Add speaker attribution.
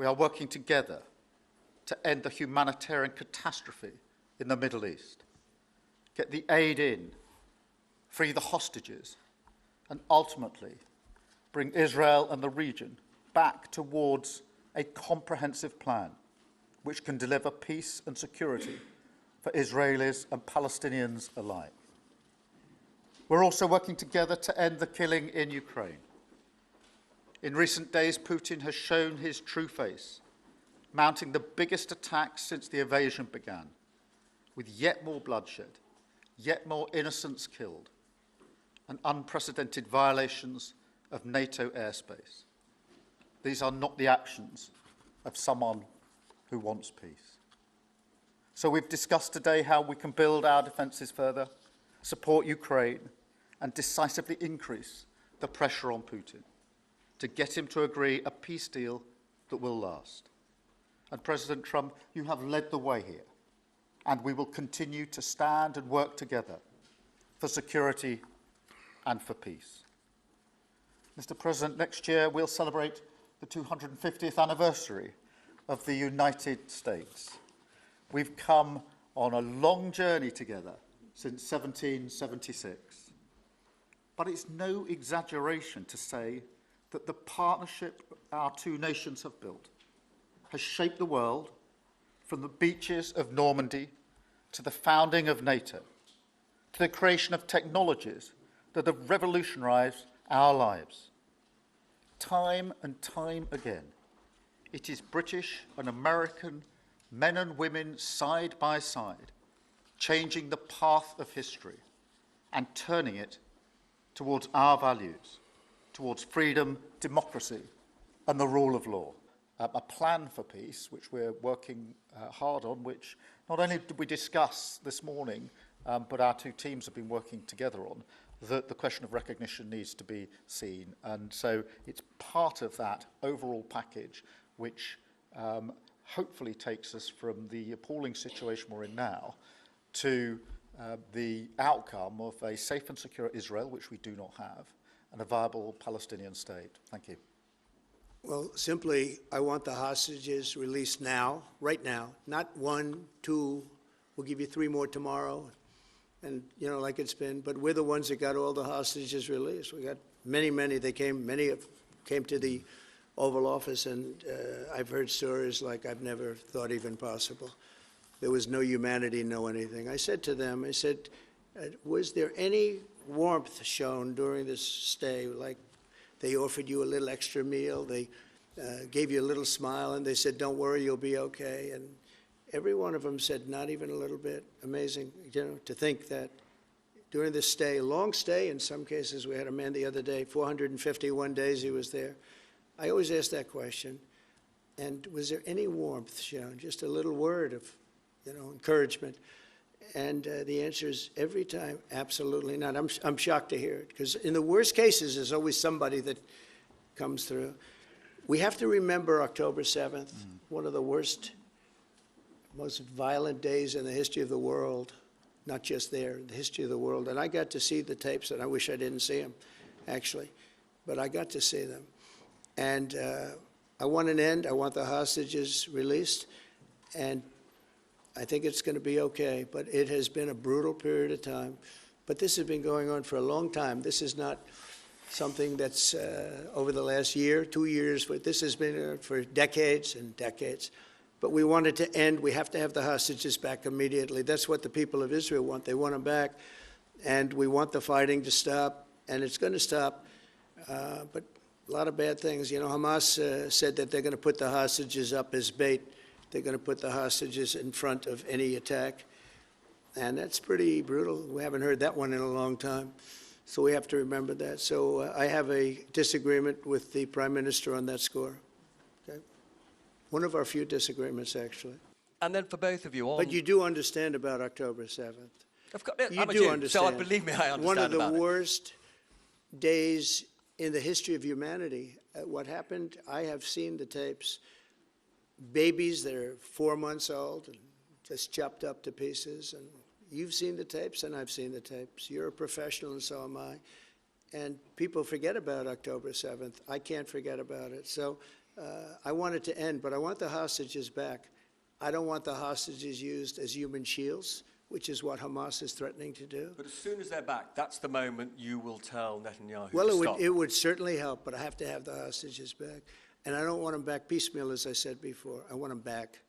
Speaker 1: We are working together to end the humanitarian catastrophe in the Middle East, get the aid in, free the hostages, and ultimately bring Israel and the region back towards a comprehensive plan which can deliver peace and security for Israelis and Palestinians alike. We're also working together to end the killing in Ukraine. In recent days, Putin has shown his true face, mounting the biggest attacks since the invasion began, with yet more bloodshed, yet more innocents killed, and unprecedented violations of NATO airspace. These are not the actions of someone who wants peace. So we've discussed today how we can build our defences further, support Ukraine, and decisively increase the pressure on Putin to get him to agree a peace deal that will last. And President Trump, you have led the way here, and we will continue to stand and work together for security and for peace. Mr. President, next year we'll celebrate the 250th anniversary of the United States. We've come on a long journey together since 1776. But it's no exaggeration to say that the partnership our two nations have built has shaped the world from the beaches of Normandy to the founding of NATO, to the creation of technologies that have revolutionized our lives. Time and time again, it is British and American men and women side by side, changing the path of history and turning it towards our values, towards freedom, democracy, and the rule of law. A plan for peace, which we're working hard on, which not only did we discuss this morning, but our two teams have been working together on, that the question of recognition needs to be seen. And so it's part of that overall package which hopefully takes us from the appalling situation we're in now to the outcome of a safe and secure Israel, which we do not have, and a viable Palestinian state. Thank you.
Speaker 2: Well, simply, I want the hostages released now, right now, not 1, 2, we'll give you 3 more tomorrow, and, you know, like it's been, but we're the ones that got all the hostages released. We got many, many came to the Oval Office, and I've heard stories like I've never thought even possible. There was no humanity, no anything. I said to them, I said, was there any warmth shown during this stay? Like they offered you a little extra meal, they gave you a little smile, and they said, don't worry, you'll be okay. And every one of them said, not even a little bit. Amazing, you know, to think that during this stay, long stay in some cases. We had a man the other day, 451 days he was there. I always ask that question. And was there any warmth shown? Just a little word of, you know, encouragement. And the answer is every time, absolutely not. I'm shocked to hear it, because in the worst cases, there's always somebody that comes through. We have to remember October 7th, one of the worst, most violent days in the history of the world, not just there, the history of the world. And I got to see the tapes, and I wish I didn't see them, actually. But I got to see them. And I want an end. I want the hostages released. And I think it's going to be okay, but it has been a brutal period of time. But this has been going on for a long time. This is not something that's over the last year, 2 years, but this has been for decades and decades. But we want it to end. We have to have the hostages back immediately. That's what the people of Israel want. They want them back, and we want the fighting to stop, and it's going to stop. But a lot of bad things. You know, Hamas said that they're going to put the hostages up as bait. They're going to put the hostages in front of any attack. And that's pretty brutal. We haven't heard that one in a long time. So we have to remember that. So I have a disagreement with the Prime Minister on that score. Okay? One of our few disagreements, actually.
Speaker 3: And then for both of you on...
Speaker 2: But you do understand about October 7th.
Speaker 3: Of course,
Speaker 2: you do understand.
Speaker 3: So believe me, I understand
Speaker 2: one of the
Speaker 3: about
Speaker 2: worst days in the history of humanity. What happened, I have seen the tapes. Babies that are 4 months old and just chopped up to pieces. And you've seen the tapes, and I've seen the tapes. You're a professional, and so am I. And people forget about October 7th. I can't forget about it. So I want it to end, but I want the hostages back. I don't want the hostages used as human shields, which is what Hamas is threatening to do.
Speaker 3: But as soon as they're back, that's the moment you will tell Netanyahu
Speaker 2: Well,
Speaker 3: to stop.
Speaker 2: it would certainly help, but I have to have the hostages back. And I don't want them back piecemeal, as I said before. I want them back.